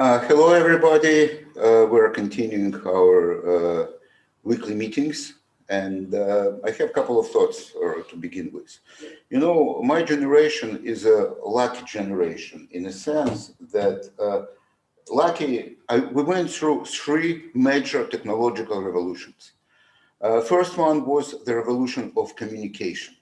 Hello, everybody. We're continuing our weekly meetings, and I have a couple of thoughts to begin with. You know, my generation is a lucky generation in a sense that we went through three major technological revolutions. First one was the revolution of communication.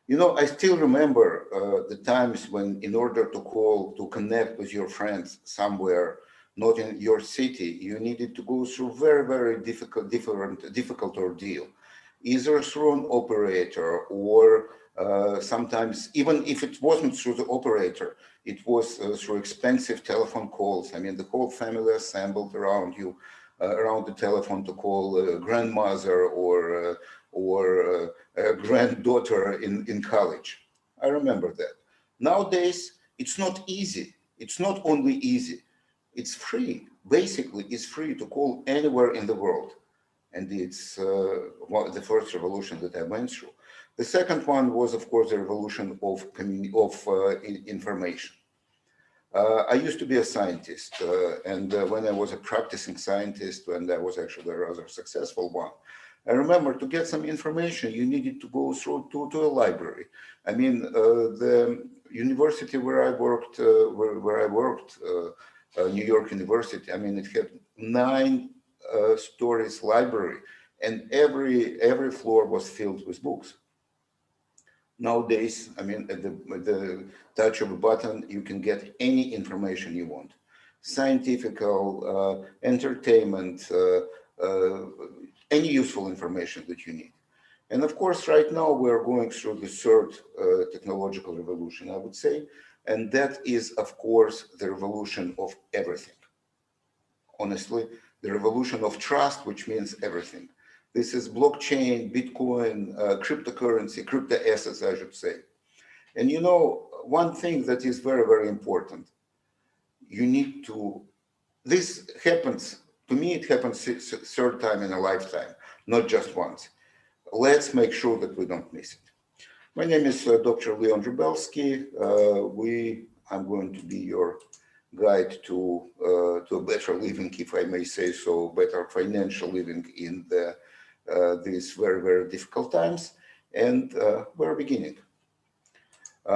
You know, I still remember the times when, in order to connect with your friends somewhere, not in your city, you needed to go through very difficult ordeal, either through an operator or sometimes, even if it wasn't through the operator, it was through expensive telephone calls. I mean, the whole family assembled around you, around the telephone to call a grandmother or a granddaughter in college. I remember that. Nowadays, it's not easy. It's not only easy, it's free. Basically, it's free to call anywhere in the world. And it's the first revolution that I went through. The second one was, of course, the revolution of information. I used to be a scientist, and when I was a practicing scientist, and I was actually a rather successful one, I remember to get some information, you needed to go through to a library. I mean, the university where I worked, New York University, I mean, it had 9 stories library, and every floor was filled with books. Nowadays, I mean, at the touch of a button, you can get any information you want. Scientific, entertainment, any useful information that you need. And of course, right now, we're going through the third technological revolution, I would say. And that is, of course, the revolution of everything. Honestly, the revolution of trust, which means everything. This is blockchain, Bitcoin, cryptocurrency, crypto assets, I should say. And you know, one thing that is very important, you need to, this happens, to me, it happens third time in a lifetime, not just once. Let's make sure that we don't miss it. My name is Dr. Leon Rebelsky. I'm going to be your guide to a better living, if I may say so, better financial living in these very difficult times. And we're beginning.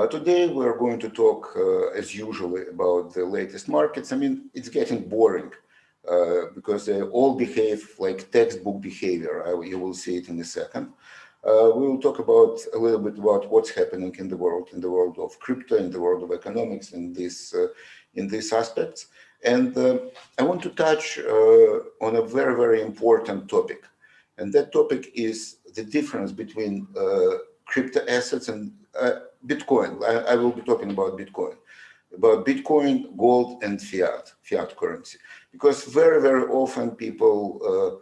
Today, we're going to talk, as usual, about the latest markets. I mean, it's getting boring because they all behave like textbook behavior. You will see it in a second. We will talk about a little bit about what's happening in the world of crypto, in the world of economics, in these aspects. And I want to touch on a very important topic. And that topic is the difference between crypto assets and Bitcoin. I will be talking about Bitcoin, gold, and fiat currency. Because very often people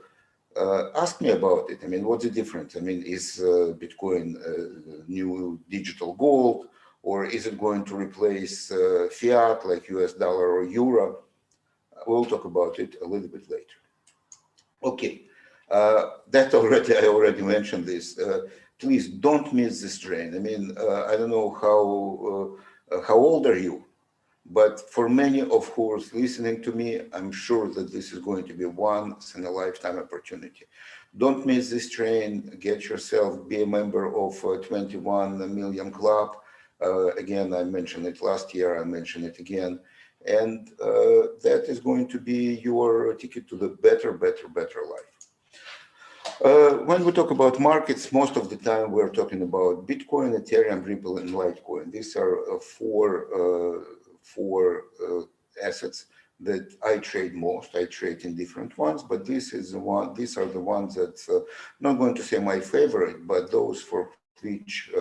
ask me about it. I mean, what's the difference? I mean, is Bitcoin new digital gold, or is it going to replace fiat like US dollar or euro? We'll talk about it a little bit later. Okay, I already mentioned this. Please don't miss this train. I mean, I don't know how old are you? But for many of who are listening to me, I'm sure that this is going to be once in a lifetime opportunity. Don't miss this train. Get yourself, be a member of 21 million club. Again, I mentioned it last year, I mentioned it again. And that is going to be your ticket to the better life. When we talk about markets, most of the time we're talking about Bitcoin, Ethereum, Ripple, and Litecoin. These are four assets that I trade most. I trade in different ones, but these are the ones that not going to say my favorite, but those for which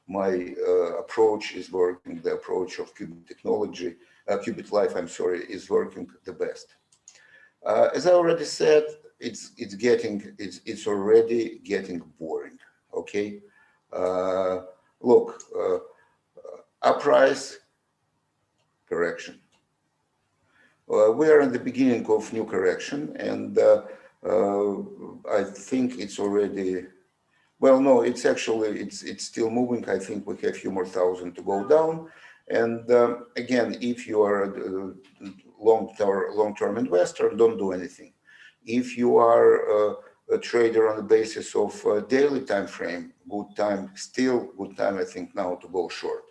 my approach is working. The approach of QubitLife, I'm sorry, is working the best. As I already said, it's already getting boring. Okay, look, uprise. Correction. We are in the beginning of new correction, and I think it's already, well, no, it's still moving. I think we have a few more thousand to go down. And again, if you are long-term investor, don't do anything. If you are a trader on the basis of a daily time frame, good time, still good time, I think, now to go short.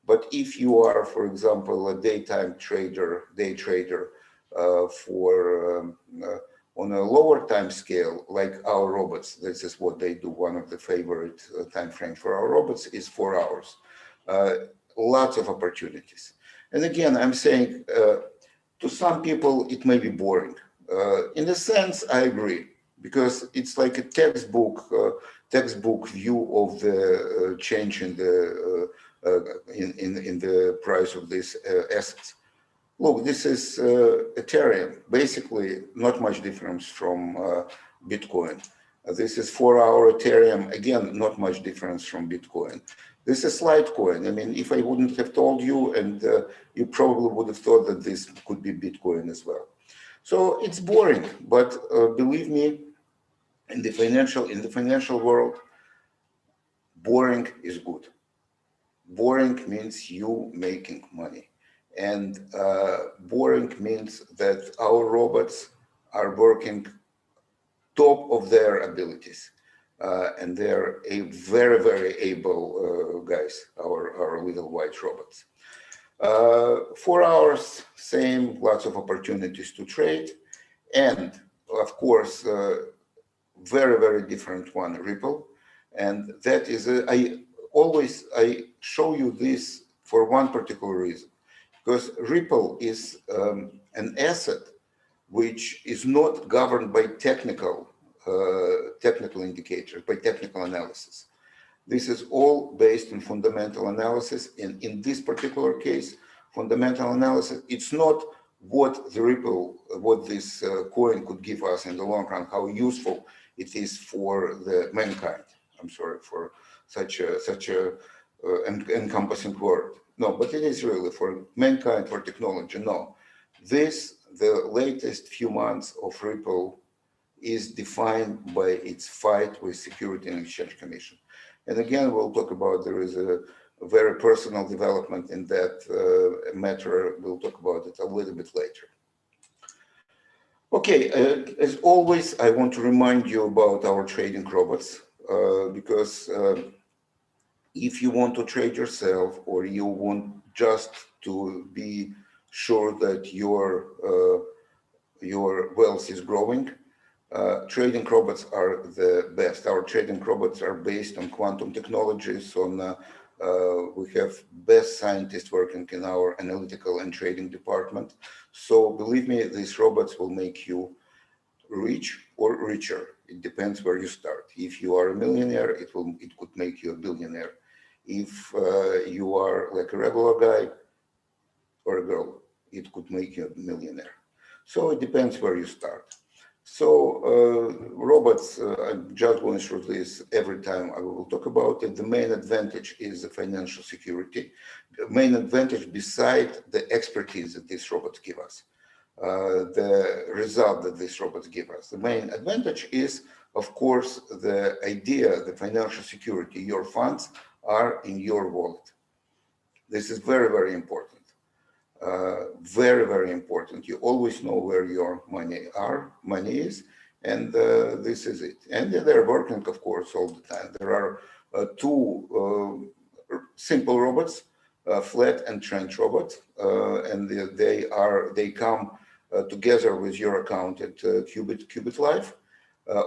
But if you are, for example, a daytime trader, day trader on a lower time scale, like our robots, this is what they do. One of the favorite time frames for our robots is 4 hours. Lots of opportunities. And again, I'm saying to some people, it may be boring. In a sense, I agree, because it's like a textbook view of the change in the in the price of these assets. Look, this is Ethereum, basically not much difference from Bitcoin. This is 4-hour Ethereum, again, not much difference from Bitcoin. This is Litecoin. I mean, if I wouldn't have told you, and you probably would have thought that this could be Bitcoin as well. So it's boring, but believe me, in the financial world, boring is good. Boring means you making money. And boring means that our robots are working top of their abilities. And they're very, very able guys, our little white robots. 4 hours, same, lots of opportunities to trade. And of course, very, very different one, Ripple. And that is, I show you this for one particular reason. Because Ripple is an asset which is not governed by technical indicators, by technical analysis. This is all based on fundamental analysis. And in this particular case, fundamental analysis, it's not what this coin could give us in the long run, how useful it is for the mankind. I'm sorry for such a encompassing word. No, but it is really for mankind, for technology. No, the latest few months of Ripple is defined by its fight with Security and Exchange Commission. And again, we'll talk about, there is a very personal development in that matter. We'll talk about it a little bit later. Okay, as always, I want to remind you about our trading robots, because if you want to trade yourself, or you want just to be sure that your wealth is growing, trading robots are the best. Our trading robots are based on quantum technologies. We have best scientists working in our analytical and trading department. So believe me, these robots will make you rich or richer. It depends where you start. If you are a millionaire, it could make you a billionaire. If you are like a regular guy or a girl, it could make you a millionaire. So it depends where you start. So robots, I'm just going through this every time I will talk about it. The main advantage is the financial security. The main advantage, beside the expertise that these robots give us, the result that these robots give us. The main advantage is, of course, the idea, the financial security. Your funds are in your wallet. This is very, very important. Very, very important. You always know where your money is, and this is it. And they're working, of course, all the time. There are two simple robots, flat and trench robots, and they come together with your account at QubitLife,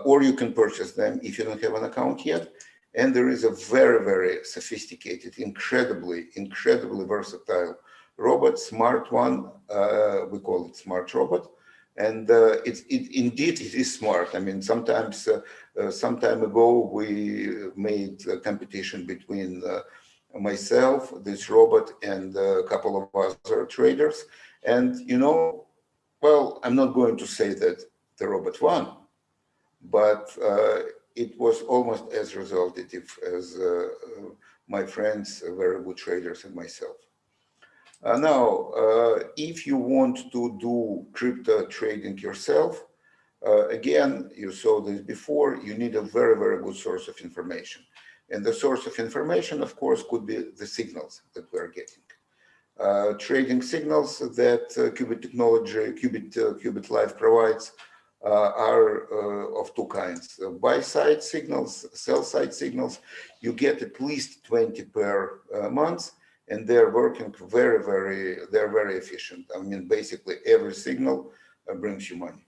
or you can purchase them if you don't have an account yet. And there is a very, very sophisticated, incredibly versatile robot, smart one. We call it smart robot, and indeed it is smart. I mean, sometimes some time ago we made a competition between myself, this robot, and a couple of other traders, and well, I'm not going to say that the robot won, but it was almost as resultative as my friends, very good traders, and myself. Now, if you want to do crypto trading yourself, again, you saw this before, you need a very, very good source of information. And the source of information, of course, could be the signals that we're getting. Trading signals that Qubit technology, QubitLife provides are of two kinds. Buy-side signals, sell-side signals. You get at least 20 per month, and they're working they're very efficient. I mean, basically every signal brings you money.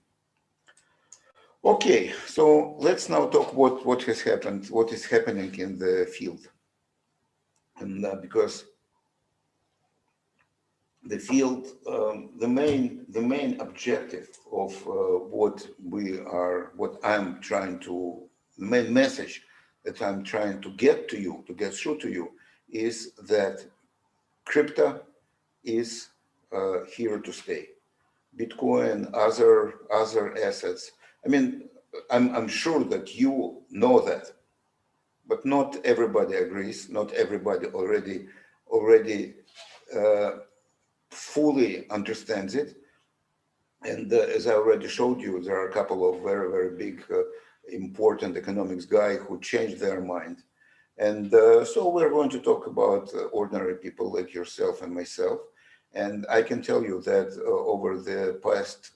Okay, so let's now talk what has happened, what is happening in the field. And because the field, the main objective of the main message that I'm trying to get through to you, is that crypto is here to stay. Bitcoin, other assets. I mean, I'm sure that you know that, but not everybody agrees. Not everybody already fully understands it. And as I already showed you, there are a couple of very big, important economics guys who changed their mind. And so we're going to talk about ordinary people like yourself and myself. And I can tell you that over the past,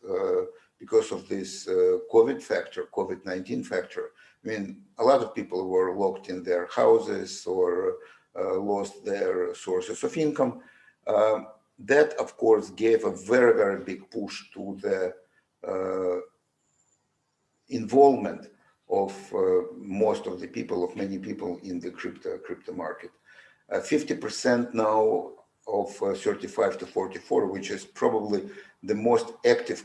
because of this COVID-19 factor, I mean, a lot of people were locked in their houses or lost their sources of income. That, of course, gave a very big push to the involvement of most of the people, of many people in the crypto market. 50% now of 35 to 44, which is probably the most active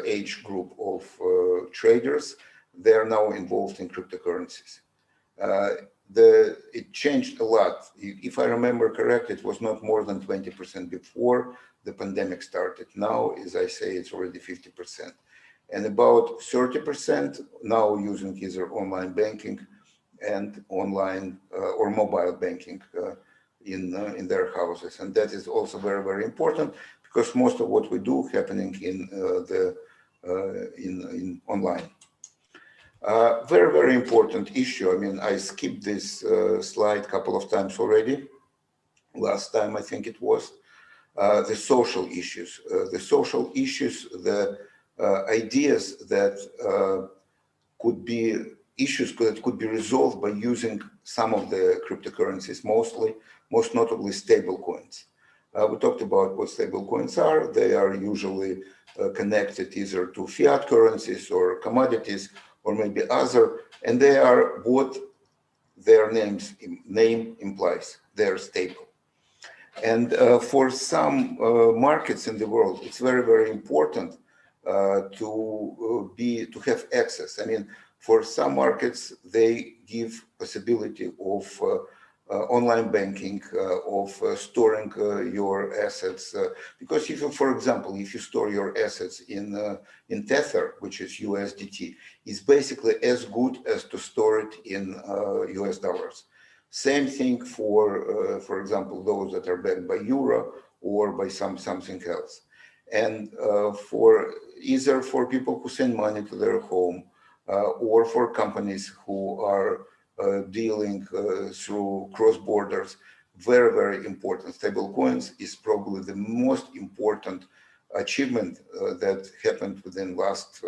age group of traders, they are now involved in cryptocurrencies. It changed a lot. If I remember correct, it was not more than 20% before the pandemic started. Now, as I say, it's already 50%. And about 30% now using either online banking and online or mobile banking in their houses. And that is also very important, because most of what we do happening in online. Very important issue. I mean, I skipped this slide a couple of times already. Last time, I think it was the social issues. The ideas that could be issues that could be resolved by using some of the cryptocurrencies, most notably stable coins. We talked about what stable coins are. They are usually connected either to fiat currencies or commodities, or maybe other, and they are what their name implies. They're stable. And for some markets in the world, it's very important to have access. I mean, for some markets, they give possibility of online banking, of storing your assets. Because if you, for example, if you store your assets in Tether, which is USDT, it's basically as good as to store it in US dollars. Same thing for example, those that are backed by Euro or by something else. And either for people who send money to their home or for companies who are dealing through cross borders, very important. Stable coins is probably the most important achievement that happened within last,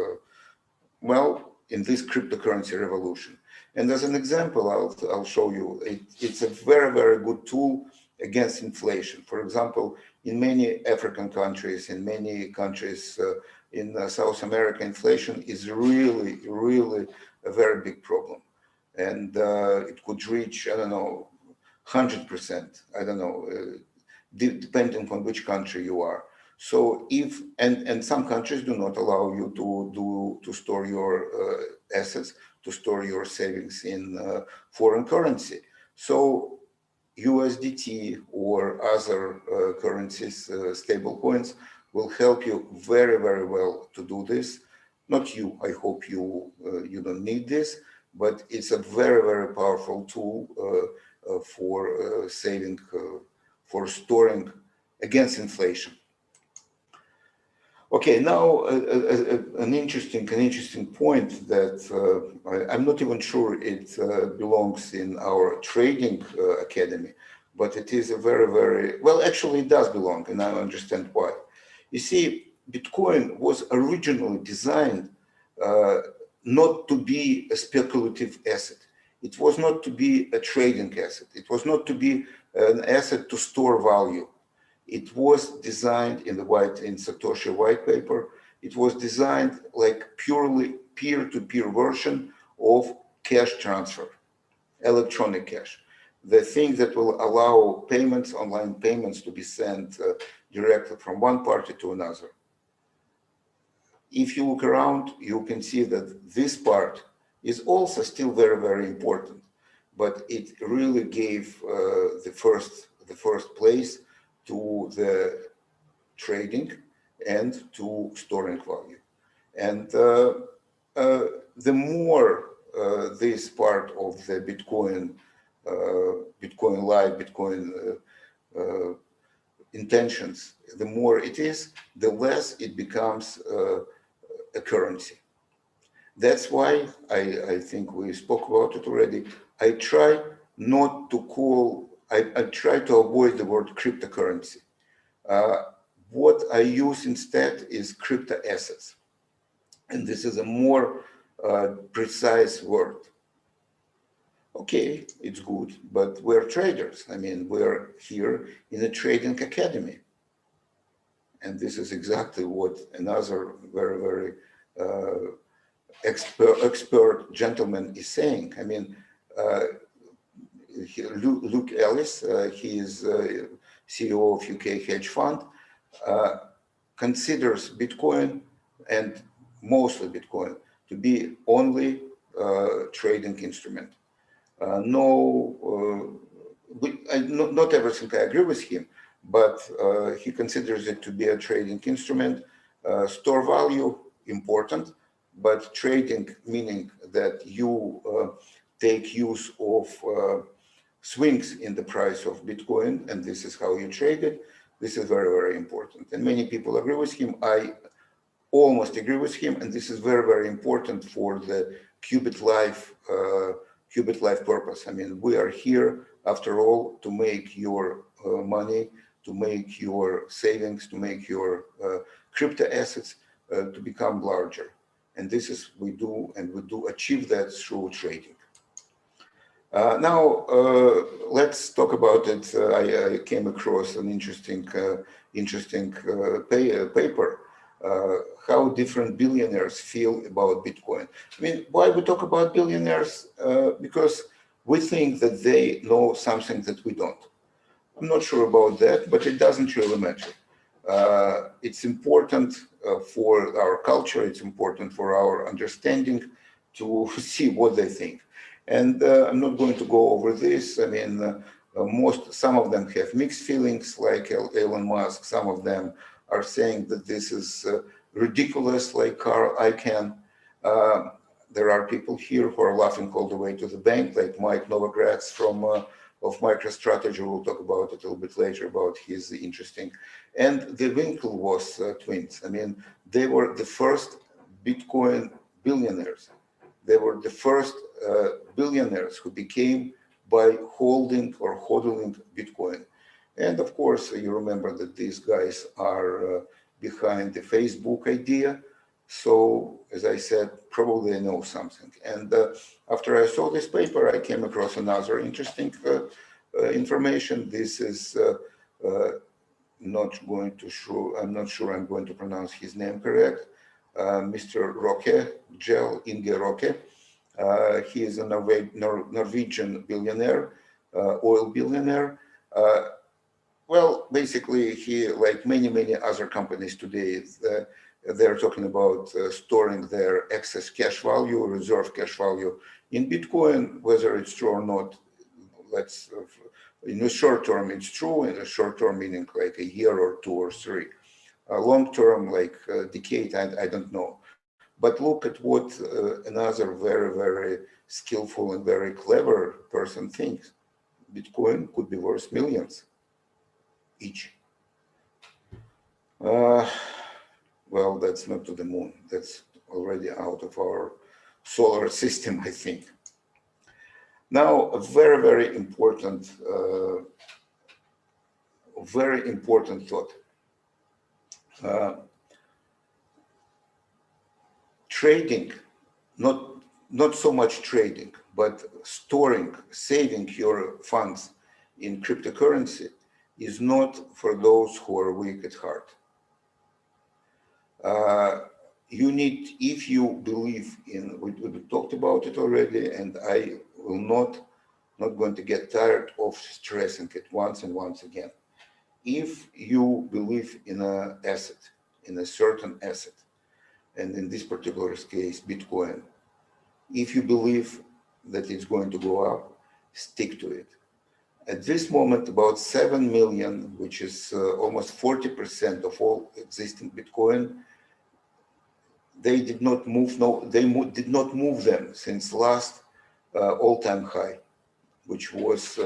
in this cryptocurrency revolution. And as an example, I'll show you, it's a very good tool against inflation. For example, in many African countries, in many countries in South America, inflation is really a very big problem. And it could reach, I don't know, 100%, I don't know, depending on which country you are. So if, and some countries do not allow you to store your assets, to store your savings in foreign currency. So USDT or other currencies, stable coins, will help you very well to do this. Not you, I hope you don't need this, but it's a very powerful tool for saving, for storing against inflation. Okay, now an interesting point that I'm not even sure it belongs in our trading academy, but it is a very, very, well, actually it does belong, and I understand why. You see, Bitcoin was originally designed not to be a speculative asset. It was not to be a trading asset. It was not to be an asset to store value. It was designed in Satoshi white paper. It was designed like purely peer-to-peer version of cash transfer, electronic cash. The thing that will allow payments, online payments, to be sent directly from one party to another. If you look around, you can see that this part is also still very, very important, but it really gave the first place to the trading and to storing value. And the more this part of the Bitcoin life, Bitcoin intentions, the more it is, the less it becomes a currency. That's why I think we spoke about it already. I try not to call, I try to avoid the word cryptocurrency. What I use instead is crypto assets. And this is a more precise word. Okay, it's good, but we're traders. I mean, we're here in a trading academy. And this is exactly what another very, very expert gentleman is saying. I mean, Luke Ellis, he is CEO of UK hedge fund, considers Bitcoin, and mostly Bitcoin, to be only trading instrument. Not everything I agree with him, but he considers it to be a trading instrument. Store value, important, but trading, meaning that you take use of swings in the price of Bitcoin, and this is how you trade it. This is very, very important. And many people agree with him. I almost agree with him, and this is very, very important for the QubitLife purpose. I mean, we are here, after all, to make your money, to make your savings, to make your crypto assets to become larger. And this is we do, and we do achieve that through trading. Now, let's talk about it. I came across an interesting paper, how different billionaires feel about Bitcoin. I mean, why we talk about billionaires? Because we think that they know something that we don't. I'm not sure about that, but it doesn't really matter. It's important for our culture, it's important for our understanding to see what they think. And I'm not going to go over this. I mean, some of them have mixed feelings, like Elon Musk. Some of them are saying that this is ridiculous, like Carl Icahn. There are people here who are laughing all the way to the bank, like Mike Novogratz from of MicroStrategy. We'll talk about it a little bit later, about his interesting. And the Winklevoss twins. I mean, they were the first Bitcoin billionaires. They were the first billionaires who became by holding or hodling Bitcoin. And of course, you remember that these guys are behind the Facebook idea. So, as I said, probably they know something. And after I saw this paper, I came across another interesting information. This is not going to show, I'm not sure I'm going to pronounce his name correct. Mr. Roque, Gel Inge Roque. He is a Norwegian billionaire, oil billionaire. Well, basically, he, like many other companies today, they're talking about storing their excess cash value, reserve cash value in Bitcoin, whether it's true or not. Let's, in the short term, it's true. In the short term, meaning like a year or two or three. Long term, like a decade, I don't know. But look at what another very skillful and very clever person thinks. Bitcoin could be worth millions each. Well, that's not to the moon. That's already out of our solar system, I think. Now, a very important very important thought. Trading, not so much trading, but storing, saving your funds in cryptocurrency is not for those who are weak at heart. You need, if you believe in, we talked about it already, and I will not going to get tired of stressing it once and once again. If you believe in an asset, in a certain asset, and in this particular case, Bitcoin, if you believe that it's going to go up, stick to it. At this moment, about 7 million, which is almost 40% of all existing Bitcoin, they did not move. Did not move them since last all-time high, which was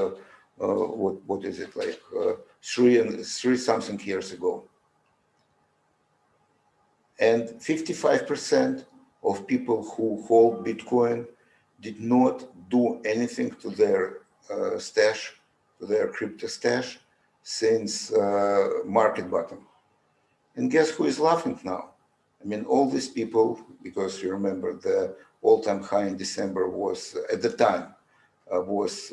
what is it, like three something years ago. And 55% of people who hold Bitcoin did not do anything to their stash, to their crypto stash, since market bottom. And guess who is laughing now? I mean, all these people, because you remember the all-time high in December was, at the time, was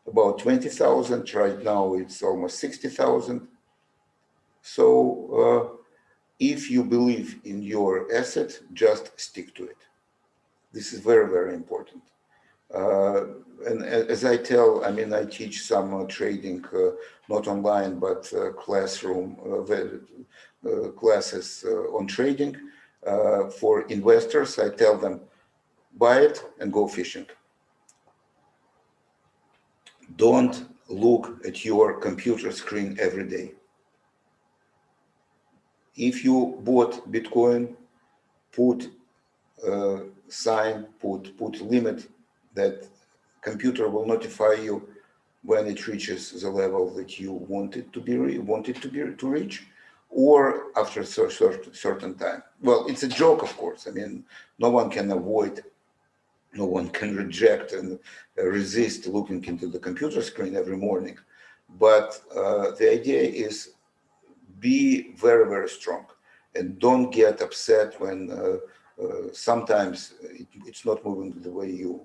about 20,000. Right now, it's almost 60,000. So if you believe in your asset, just stick to it. This is very, very important. And as I tell, I mean, I teach some trading, not online, but classroom classes on trading. For investors, I tell them, buy it and go fishing. Don't look at your computer screen every day. If you bought Bitcoin, put sign, put limit that computer will notify you when it reaches the level that you want it to reach, or after a certain time. Well, it's a joke, of course. I mean, no one can avoid, no one can reject and resist looking into the computer screen every morning. But the idea is be very, very strong, and don't get upset when sometimes it's not moving the way you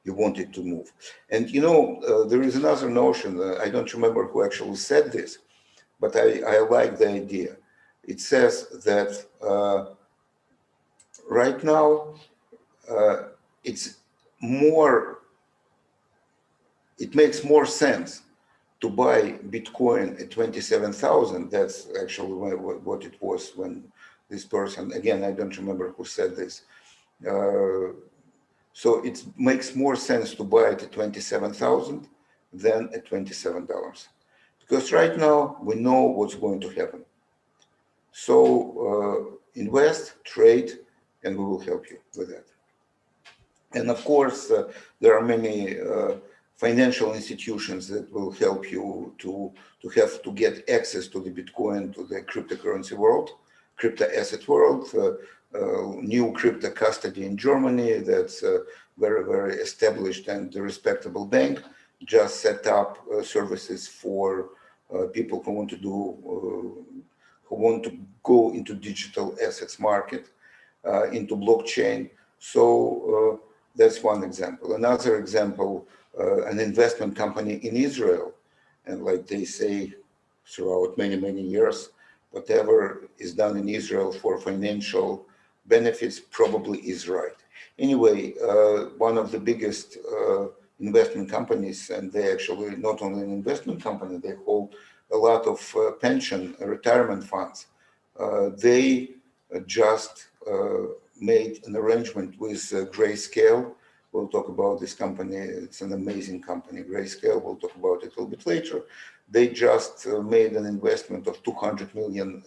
want it to move. And you know, there is another notion, I don't remember who actually said this, but I like the idea. It says that right now it makes more sense to buy Bitcoin at 27,000. That's actually what it was when this person, again, I don't remember who said this. So it makes more sense to buy it at 27,000 than at $27. Because right now we know what's going to happen. So invest, trade, and we will help you with that. And of course, there are many financial institutions that will help you to get access to the Bitcoin, to the cryptocurrency world, crypto asset world. New crypto custody in Germany, that's a very, very established and respectable bank, just set up services for people who want to go into digital assets market, into blockchain. So that's one example. Another example, an investment company in Israel, and like they say throughout many, many years, whatever is done in Israel for financial benefits probably is right. Anyway, one of the biggest investment companies, and they actually not only an investment company, they hold a lot of pension retirement funds. They just made an arrangement with Grayscale. We'll talk about this company. It's an amazing company, Grayscale. We'll talk about it a little bit later. They just made an investment of $200 million,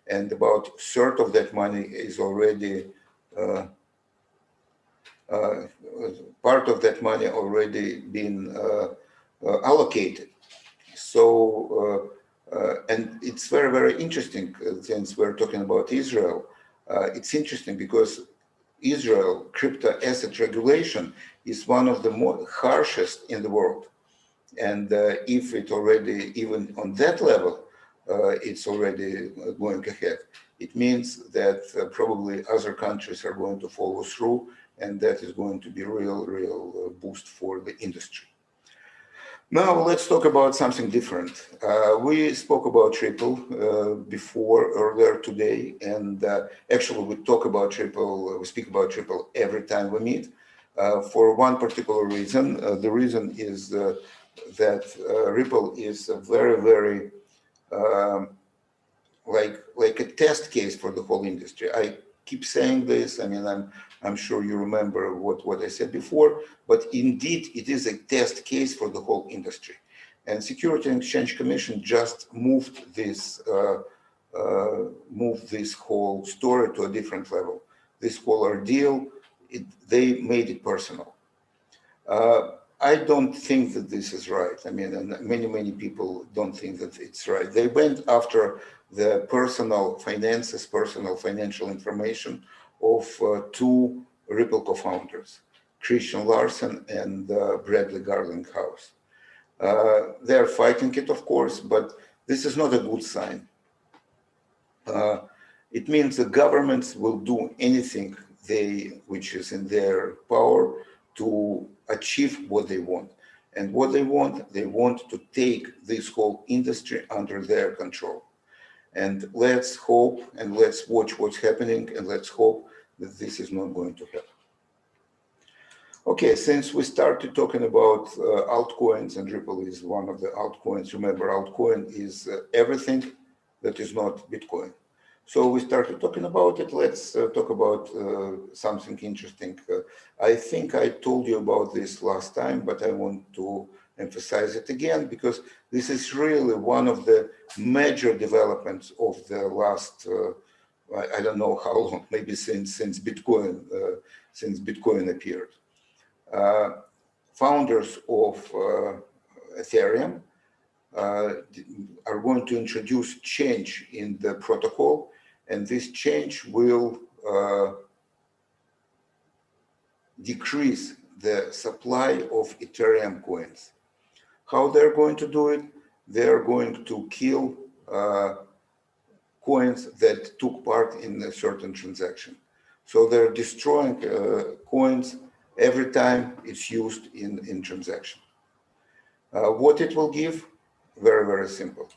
and about a third of that money is already, part of that money already been allocated. So, and it's very, very interesting, since we're talking about Israel. It's interesting because Israel crypto asset regulation is one of the more harshest in the world. And if it already, even on that level, it's already going ahead, it means that probably other countries are going to follow through, and that is going to be real boost for the industry. Now let's talk about something different. We spoke about Ripple earlier today, and actually we speak about Ripple every time we meet for one particular reason. The reason is that Ripple is a very like a test case for the whole industry. I keep saying this. I mean, I'm sure you remember what I said before, but indeed it is a test case for the whole industry. And Security and Exchange Commission just moved this whole story to a different level. This whole ordeal, they made it personal. I don't think that this is right. I mean, and many people don't think that it's right. They went after the personal finances, personal financial information of two Ripple co-founders, Christian Larsen and Bradley Garlinghouse. They're fighting it, of course, but this is not a good sign. It means the governments will do anything which is in their power to achieve what they want. And what they want to take this whole industry under their control. And let's hope and let's watch what's happening, and let's hope that this is not going to happen. Okay, since we started talking about altcoins, and Ripple is one of the altcoins, remember altcoin is everything that is not Bitcoin. So we started talking about it. Let's talk about something interesting. I think I told you about this last time, but I want to emphasize it again because this is really one of the major developments of the last, I don't know how long, maybe since Bitcoin appeared. Founders of Ethereum are going to introduce change in the protocol, and this change will decrease the supply of Ethereum coins. How they're going to do it? They're going to kill coins that took part in a certain transaction. So they're destroying coins every time it's used in transaction. What it will give? Very simple.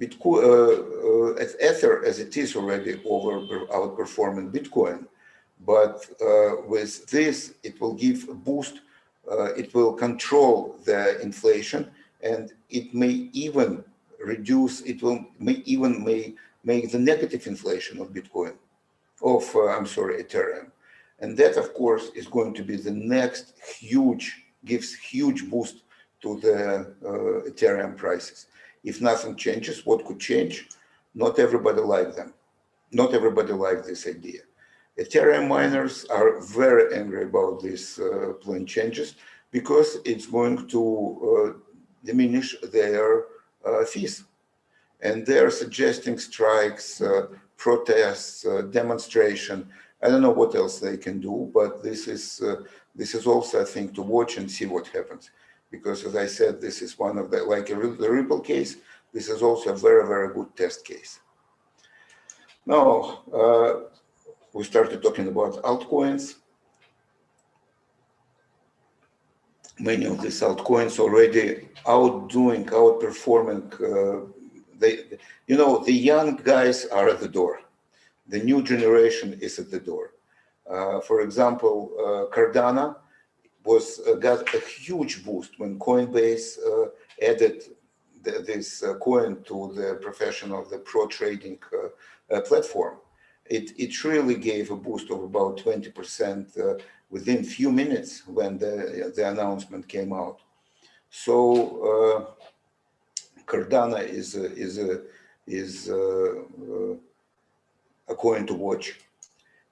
Bitcoin, Ether, as it is already outperforming Bitcoin, but with this, it will give a boost. It will control the inflation, and it may even reduce. May even make the negative inflation of Bitcoin, Ethereum, and that, of course, is going to be the next gives huge boost to the Ethereum prices. If nothing changes, what could change? Not everybody likes them. Not everybody likes this idea. Ethereum miners are very angry about these planned changes because it's going to diminish their fees. And they're suggesting strikes, protests, demonstration. I don't know what else they can do, but this is also a thing to watch and see what happens. Because as I said, this is one of the, like the Ripple case, this is also a very good test case. Now, we started talking about altcoins. Many of these altcoins already outperforming. The young guys are at the door. The new generation is at the door. For example, Cardano got a huge boost when Coinbase added this coin to the pro trading platform. It really gave a boost of about 20% within a few minutes when the announcement came out. So Cardano is a coin to watch,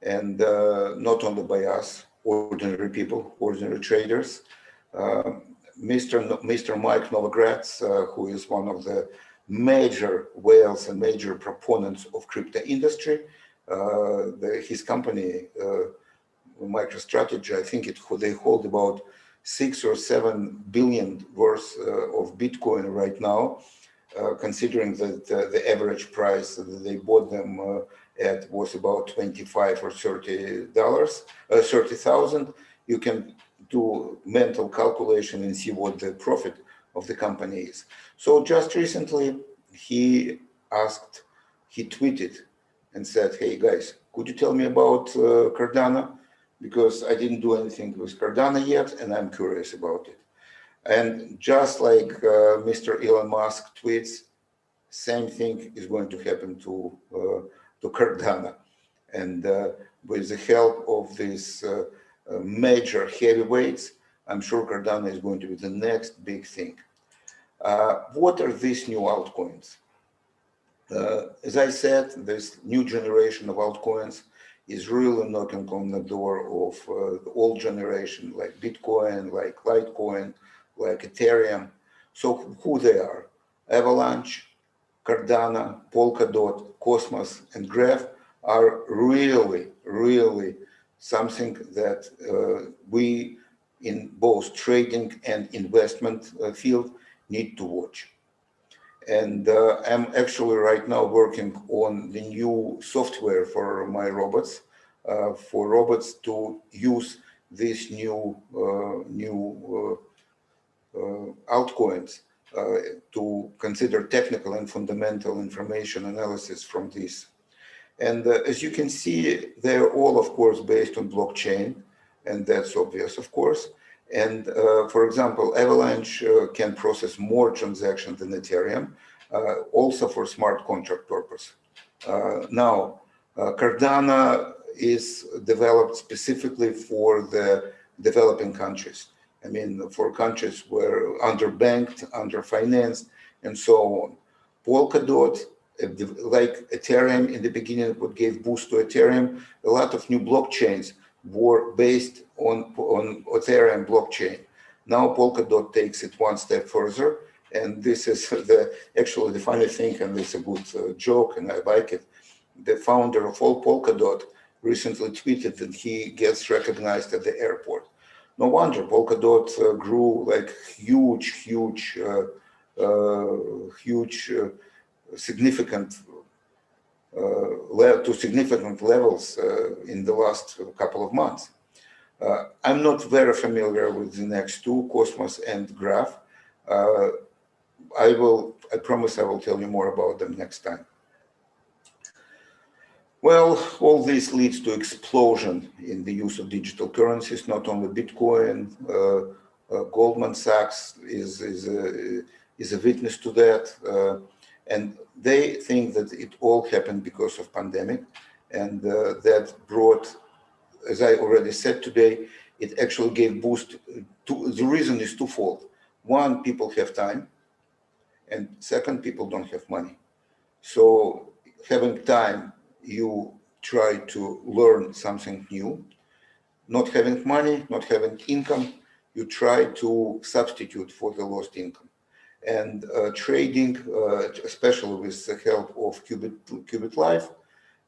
and not only by us, ordinary people, ordinary traders. Mr. Mike Novogratz, who is one of the major whales and major proponents of crypto industry, his company, MicroStrategy, I think they hold about 6 or 7 billion worth of Bitcoin right now, considering that the average price that they bought them at was about $25 or $30,000. You can do mental calculation and see what the profit of the company is. So just recently he tweeted and said, hey guys, could you tell me about Cardano? Because I didn't do anything with Cardano yet and I'm curious about it. And just like Mr. Elon Musk tweets, same thing is going to happen to Cardano. And with the help of these major heavyweights, I'm sure Cardano is going to be the next big thing. What are these new altcoins? As I said, this new generation of altcoins is really knocking on the door of the old generation, like Bitcoin, like Litecoin, like Ethereum. So who they are? Avalanche, Cardano, Polkadot, Cosmos, and Graph are really, really something that we in both trading and investment field need to watch. And I'm actually right now working on the new software for my robots, to use these new altcoins to consider technical and fundamental information analysis from this. And as you can see, they're all, of course, based on blockchain, and that's obvious, of course. And for example, Avalanche can process more transactions than Ethereum, also for smart contract purpose. Now, Cardano is developed specifically for the developing countries. I mean, for countries where underbanked, underfinanced, and so on. Polkadot, like Ethereum in the beginning, what gave boost to Ethereum, a lot of new blockchains were based on Ethereum blockchain. Now Polkadot takes it one step further, and this is actually the funny thing, and it's a good joke, and I like it. The founder of Polkadot recently tweeted that he gets recognized at the airport. No wonder Polkadot grew like significant levels in the last couple of months. I'm not very familiar with the next two, Cosmos and Graph. I promise I will tell you more about them next time. Well, all this leads to explosion in the use of digital currencies, not only Bitcoin. Goldman Sachs is a witness to that. And they think that it all happened because of pandemic. And that brought, as I already said today, it actually gave boost to, the reason is twofold. One, people have time. And second, people don't have money. So having time, you try to learn something new. Not having money, not having income, you try to substitute for the lost income. And trading, especially with the help of QubitLife,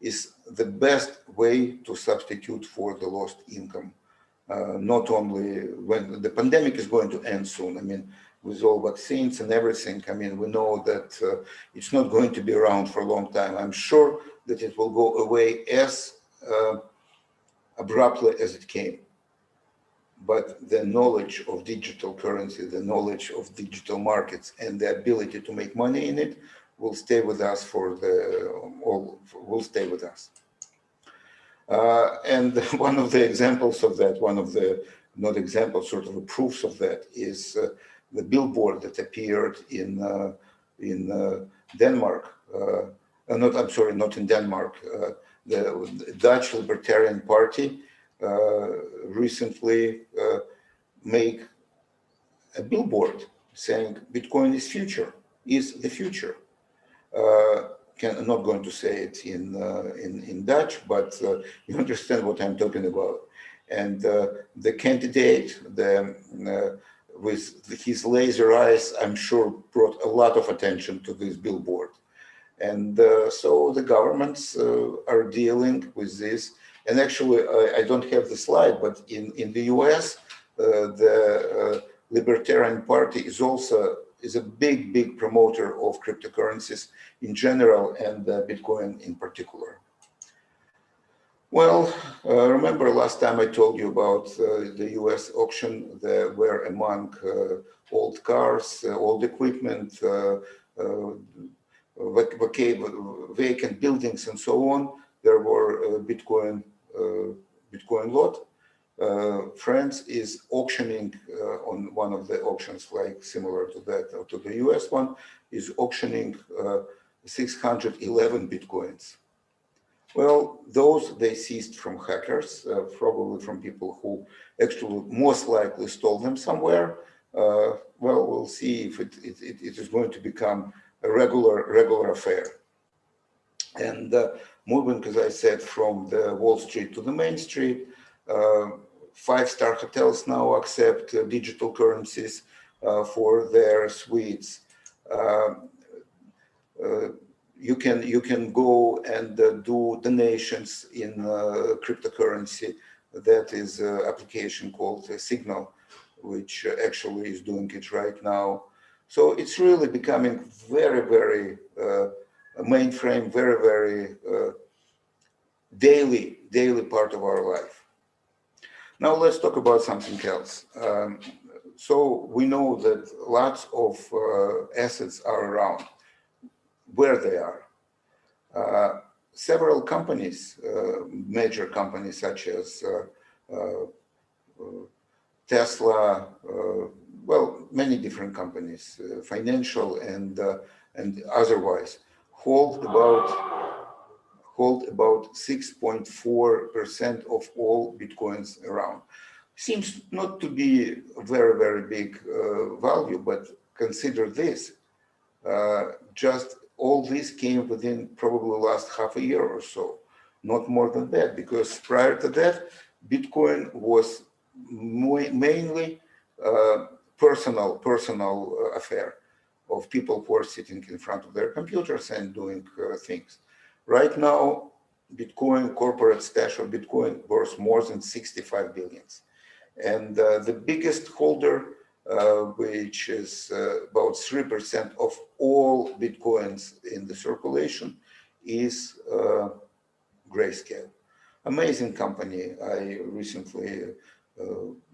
is the best way to substitute for the lost income. Not only when the pandemic is going to end soon, I mean, with all vaccines and everything, I mean, we know that it's not going to be around for a long time. I'm sure that it will go away as abruptly as it came. But the knowledge of digital currency, the knowledge of digital markets, and the ability to make money in it will stay with us will stay with us. And one of the examples of that, one of the, not examples, sort of proofs of that is the billboard that appeared in Denmark. Not in Denmark. The Dutch Libertarian Party recently made a billboard saying Bitcoin is the future. I'm not going to say it in Dutch, but you understand what I'm talking about. And the candidate, with his laser eyes, I'm sure brought a lot of attention to this billboard. And so the governments are dealing with this. And actually, I don't have the slide, but in the US, the Libertarian Party is also a big promoter of cryptocurrencies in general and Bitcoin in particular. Well, remember last time I told you about the US auction where among old cars, old equipment, vacant buildings and so on, there were Bitcoin lot. France is auctioning on one of the auctions like similar to that, or to the US one, is auctioning 611 Bitcoins. Well, those they seized from hackers, probably from people who actually most likely stole them somewhere. Well, we'll see if it is going to become a regular affair. And moving, as I said, from the Wall Street to the Main Street, five-star hotels now accept digital currencies for their suites. You can go and do donations in cryptocurrency. That is an application called Signal, which actually is doing it right now. So it's really becoming very mainframe, very daily part of our life. Now let's talk about something else. So we know that lots of assets are around. Where they are. Several companies, major companies such as Tesla, well, many different companies, financial and otherwise, hold about 6.4% of all Bitcoins around. Seems not to be a very big value, but consider this. Just all this came within probably last half a year or so, not more than that, because prior to that, Bitcoin was mainly personal affair of people who are sitting in front of their computers and doing things. Right now, Bitcoin, corporate stash of Bitcoin worth more than 65 billions. And the biggest holder, which is about 3% of all Bitcoins in the circulation, is Grayscale. Amazing company. I recently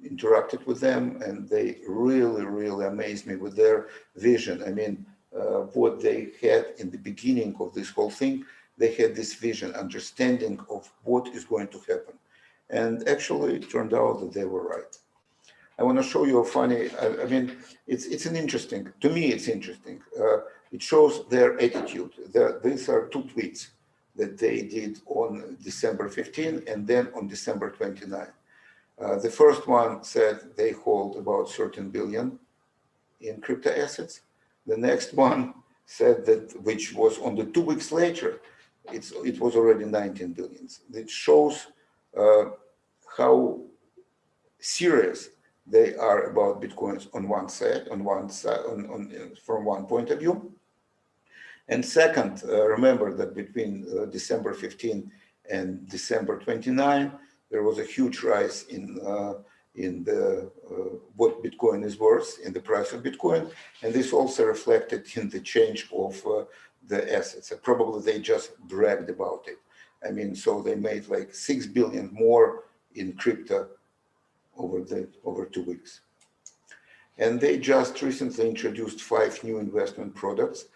interacted with them, and they really amazed me with their vision. I mean, what they had in the beginning of this whole thing, they had this vision, understanding of what is going to happen. And actually, it turned out that they were right. I want to show you a funny, I mean, it's an interesting, to me it's interesting. It shows their attitude. These are two tweets that they did on December 15 and then on December 29. The first one said they hold about 13 billion in crypto assets. The next one said that, which was on the 2 weeks later, it was already 19 billions. It shows how serious they are about Bitcoins on one side, from one point of view. And second, remember that between December 15 and December 29, there was a huge rise in the what Bitcoin is worth, in the price of Bitcoin, and this also reflected in the change of the assets. Probably they just bragged about it. I mean, so they made like 6 billion more in crypto over 2 weeks. And they just recently introduced 5 new investment products.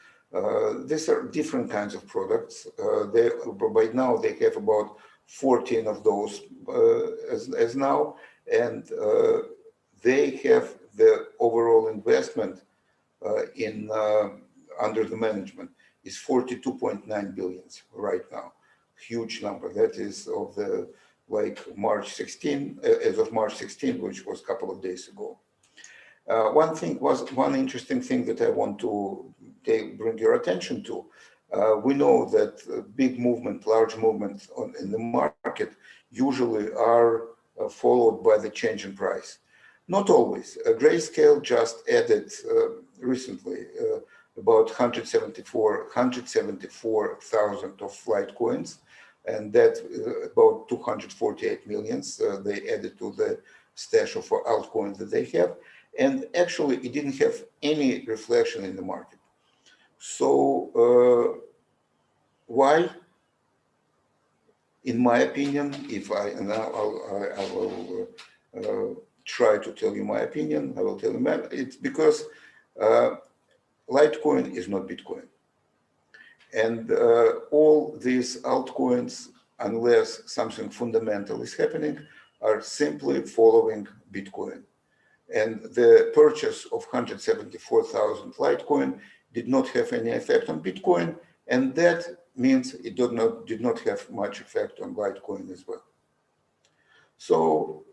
These are different kinds of products. By now they have about 14 of those as now, and they have the overall investment in under the management is 42.9 billions right now. Huge number. That is of the like March 16, as of March 16, which was a couple of days ago. One interesting thing that I want to bring your attention to. We know that big movement, large movements in the market usually are followed by the change in price. Not always. Grayscale just added recently about 174,000 of Litecoins, and that about 248 millions they added to the stash of altcoins that they have. And actually, it didn't have any reflection in the market. So why? In my opinion, if I, and I will try to tell you my opinion, I will tell you it's because Litecoin is not Bitcoin. And all these altcoins, unless something fundamental is happening, are simply following Bitcoin. And the purchase of 174,000 Litecoin did not have any effect on Bitcoin, and that means it did not have much effect on Litecoin as well. So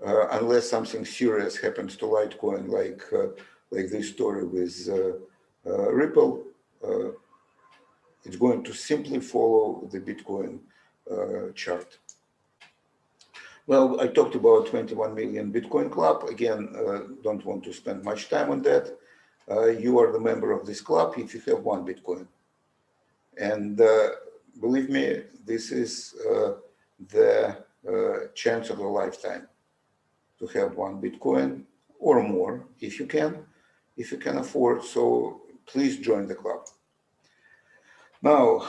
unless something serious happens to Litecoin, like this story with Ripple, it's going to simply follow the Bitcoin chart. Well, I talked about 21 million Bitcoin club. Again, don't want to spend much time on that. You are the member of this club if you have one Bitcoin. And believe me, this is the chance of a lifetime to have one Bitcoin or more if you can afford. So please join the club. Now,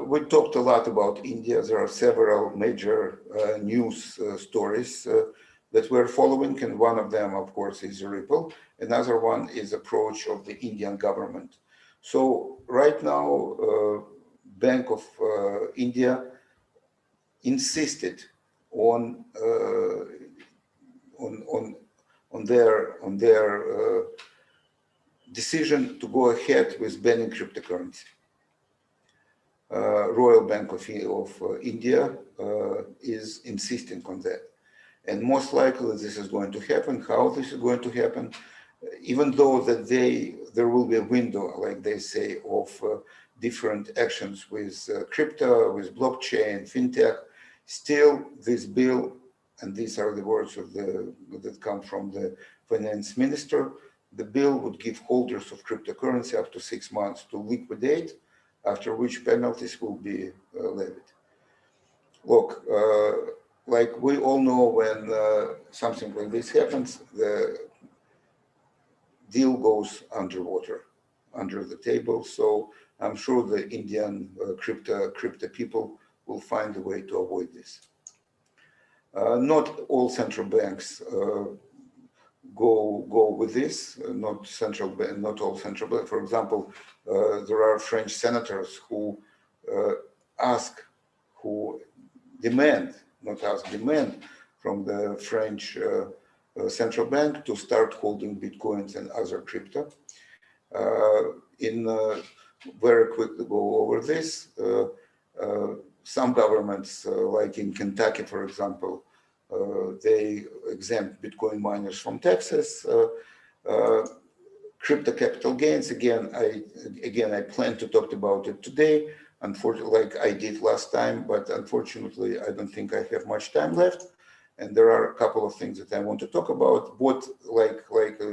we talked a lot about India. There are several major news stories that we're following, and one of them, of course, is Ripple. Another one is approach of the Indian government. So right now, Bank of India insisted on their decision to go ahead with banning cryptocurrency. Royal Bank of India is insisting on that. And most likely this is going to happen. How this is going to happen, even though that there will be a window, like they say, of different actions with crypto, with blockchain, fintech, still this bill, and these are the words of that come from the finance minister, the bill would give holders of cryptocurrency up to 6 months to liquidate, after which penalties will be levied. Look, like we all know, when something like this happens, the deal goes underwater, under the table. So I'm sure the Indian crypto people will find a way to avoid this. Not all central banks go with this. Not all central banks. For example, there are French senators who demand from the French central bank to start holding Bitcoins and other crypto. Very quickly go over this. Some governments, like in Kentucky, for example, they exempt Bitcoin miners from taxes. Crypto capital gains, again, I plan to talk about it today, unfortunately, like I did last time, but unfortunately, I don't think I have much time left. And there are a couple of things that I want to talk about, but like a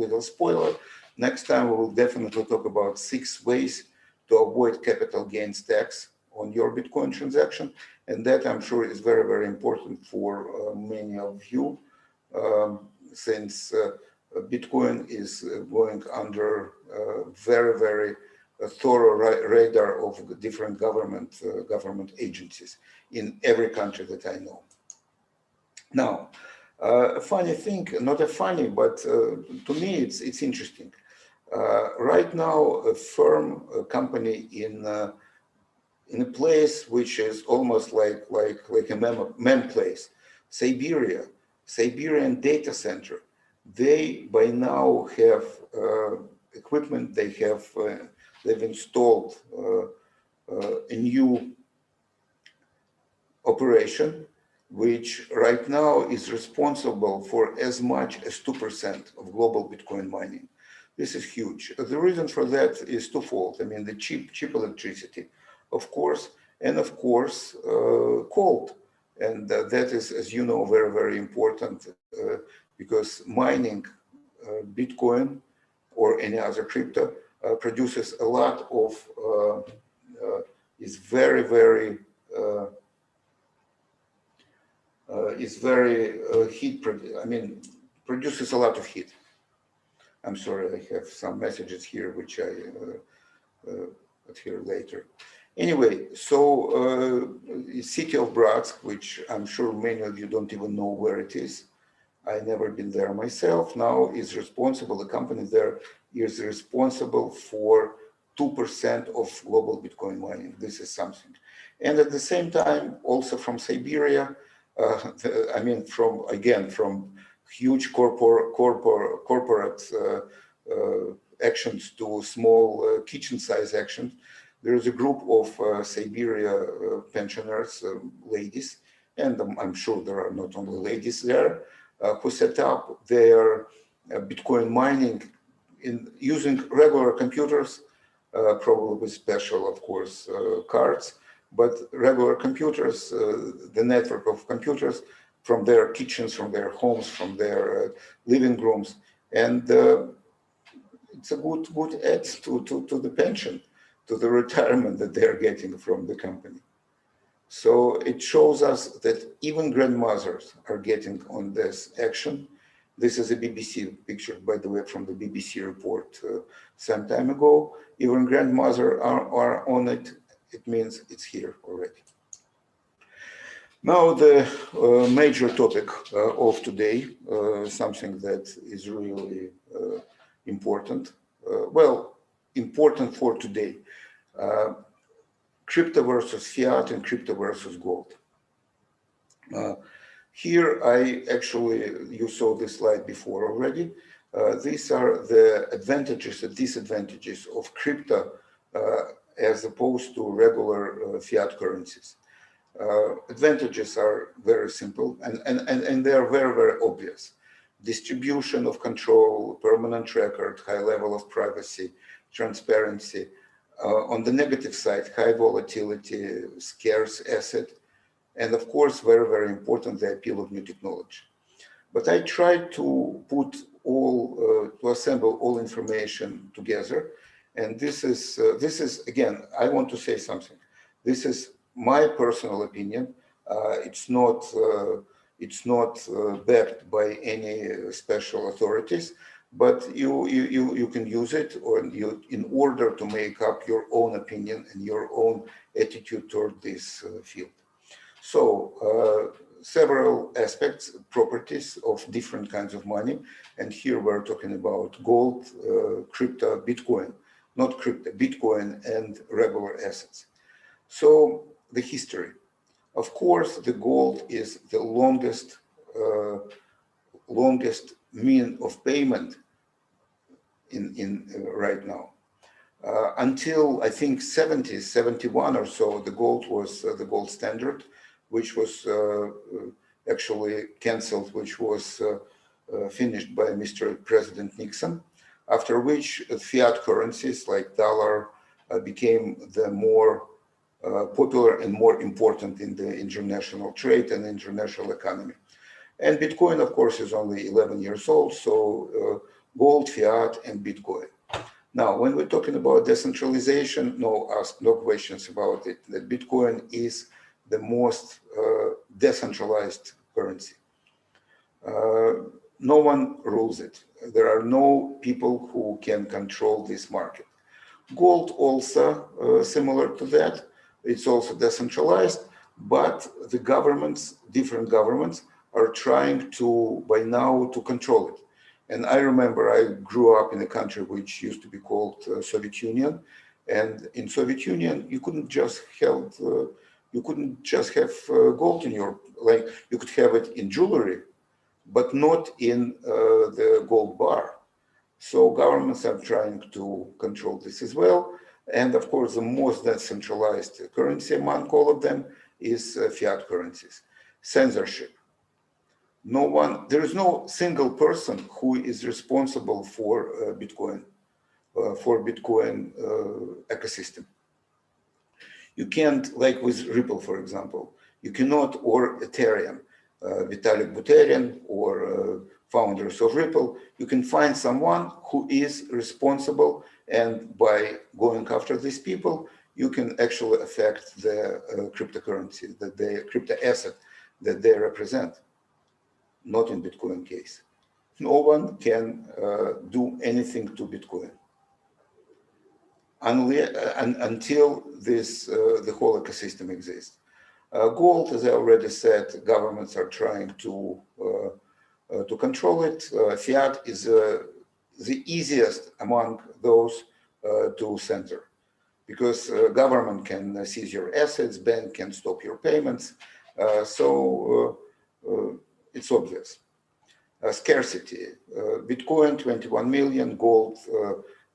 little spoiler, next time we will definitely talk about 6 ways to avoid capital gains tax on your Bitcoin transaction. And that, I'm sure, is very, very important for many of you, since Bitcoin is going under very, very thorough radar of different government agencies in every country that I know. Now, a funny thing, not a funny, but to me it's interesting. Right now, a company in a place which is almost like a mem place, Siberian data center. They by now have equipment. They've installed a new operation, which right now is responsible for as much as 2% of global Bitcoin mining. This is huge. The reason for that is twofold. I mean, the cheap electricity, of course, and of course, cold. And that is, as you know, very, very important because mining Bitcoin or any other crypto produces a lot of, is very, very is very produces a lot of heat. I'm sorry, I have some messages here which I hear later. Anyway, so city of Bratsk, which I'm sure many of you don't even know where it is. I never been there myself. Now is responsible, the company there is responsible for 2% of global Bitcoin mining. This is something. And at the same time, also from Siberia, from huge corporate actions to small kitchen-size actions, there is a group of Siberia pensioners, ladies, and I'm sure there are not only ladies there, who set up their Bitcoin mining using regular computers, probably with special, of course, cards, but regular computers, the network of computers from their kitchens, from their homes, from their living rooms. And it's a good add to the pension, to the retirement that they're getting from the company. So it shows us that even grandmothers are getting on this action. This is a BBC picture, by the way, from the BBC report some time ago. Even grandmothers are on it. It means it's here already. Now the major topic of today, something that is really important. Important for today. Crypto versus fiat and crypto versus gold. Here you saw this slide before already. These are the advantages and disadvantages of crypto as opposed to regular fiat currencies. Advantages are very simple and they are very, very obvious. Distribution of control, permanent record, high level of privacy, transparency. On the negative side, high volatility, scarce asset, and of course, very, very important, the appeal of new technology. But I tried to put to assemble all information together. And this is again, I want to say something. This is my personal opinion. It's not backed by any special authorities, but you can use it in order to make up your own opinion and your own attitude toward this field. So several aspects, properties of different kinds of money. And here we're talking about gold, crypto, Bitcoin, not crypto, Bitcoin and regular assets. So the history. Of course, the gold is the longest mean of payment in right now. Until I think 71 or so, the gold was the gold standard, which was actually canceled, which was finished by Mr. President Nixon, after which fiat currencies like dollar became the more popular and more important in the international trade and international economy. And Bitcoin, of course, is only 11 years old, so gold, fiat, and Bitcoin. Now, when we're talking about decentralization, ask no questions about it. That Bitcoin is the most decentralized currency. No one rules it. There are no people who can control this market. Gold also similar to that. It's also decentralized, but the governments, different governments, are trying to, by now, to control it. And I remember I grew up in a country which used to be called Soviet Union. And in Soviet Union, you couldn't just have gold in your, like you could have it in jewelry, but not in the gold bar. So governments are trying to control this as well. And of course, the most decentralized currency among all of them is fiat currencies. Censorship. There is no single person who is responsible for Bitcoin ecosystem. You can't, like with Ripple, for example, you cannot, or Ethereum, Vitalik Buterin or founders of Ripple, you can find someone who is responsible, and by going after these people, you can actually affect the cryptocurrency, the crypto asset that they represent, not in Bitcoin case. No one can do anything to Bitcoin until this the whole ecosystem exists. Gold, as I already said, governments are trying to control it. Fiat is the easiest among those to censor, because government can seize your assets, bank can stop your payments, so it's obvious. Scarcity, Bitcoin 21 million, gold,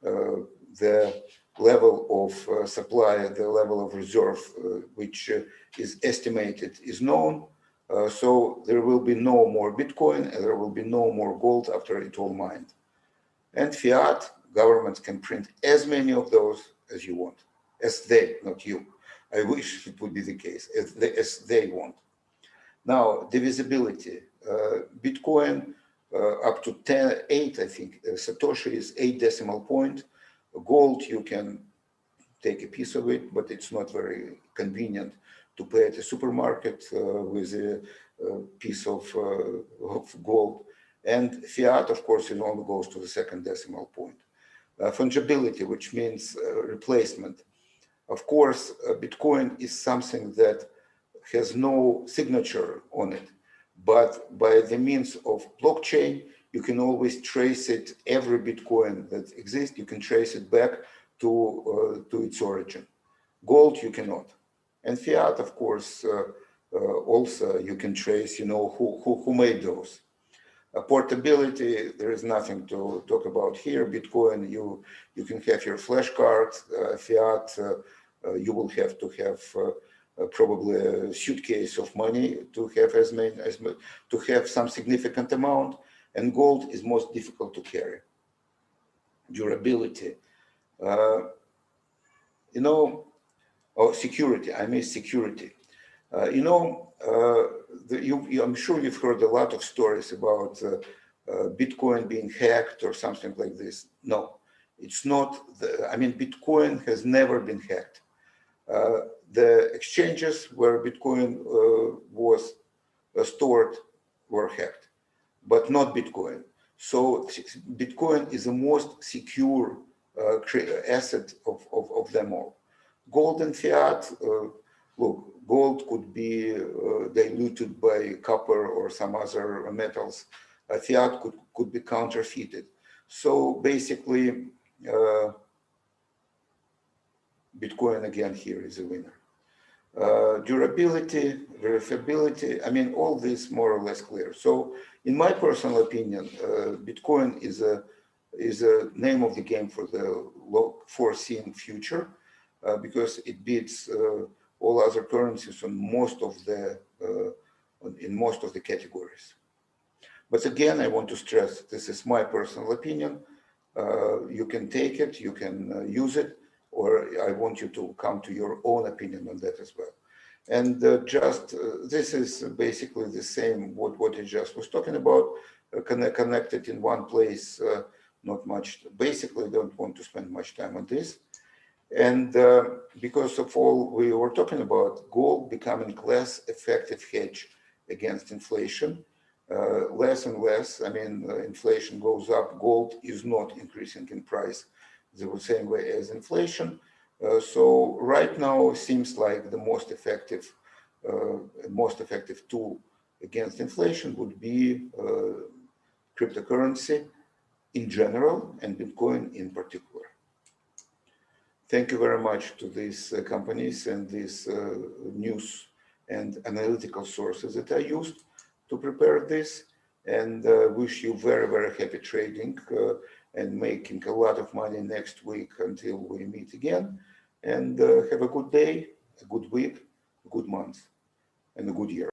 the level of supply, the level of reserve which is estimated is known, so there will be no more Bitcoin and there will be no more gold after it all mined. And fiat, governments can print as many of those as you want, as they, not you. I wish it would be the case, as they want. Now, divisibility, Bitcoin up to 8, I think, Satoshi is 8 decimal point. Gold, you can take a piece of it, but it's not very convenient to pay at a supermarket with a piece of gold. And fiat, of course, it only goes to the 2nd decimal point. Fungibility, which means replacement. Of course, Bitcoin is something that has no signature on it, but by the means of blockchain, you can always trace it. Every Bitcoin that exists, you can trace it back to its origin. Gold, you cannot. And fiat, of course, also you can trace, you know, who made those. Portability, there is nothing to talk about here. Bitcoin, you can have your flash card. Fiat, you will have to have probably a suitcase of money to have to have some significant amount. And gold is most difficult to carry. Durability, you know, security. I mean security. You know, I'm sure you've heard a lot of stories about Bitcoin being hacked or something like this. No, it's not. I mean, Bitcoin has never been hacked. The exchanges where Bitcoin was stored were hacked, but not Bitcoin. So Bitcoin is the most secure asset of them all. Gold and fiat, look, gold could be diluted by copper or some other metals. Fiat could be counterfeited. So basically, Bitcoin again here is a winner. Durability, verifiability, I mean, all this more or less clear. So in my personal opinion, Bitcoin is a name of the game for the foreseen future, because it beats all other currencies on most of the in most of the categories. But again, I want to stress, this is my personal opinion. You can take it, you can use it, or I want you to come to your own opinion on that as well. And this is basically the same what I just was talking about, connected in one place, not much. Basically, don't want to spend much time on this. And because of all we were talking about, gold becoming less effective hedge against inflation, less and less. I mean, inflation goes up, gold is not increasing in price the same way as inflation. So right now it seems like the most effective tool against inflation would be cryptocurrency in general and Bitcoin in particular. Thank you very much to these companies and these news and analytical sources that I used to prepare this, and wish you very, very happy trading and making a lot of money next week until we meet again. And have a good day, a good week, a good month, and a good year.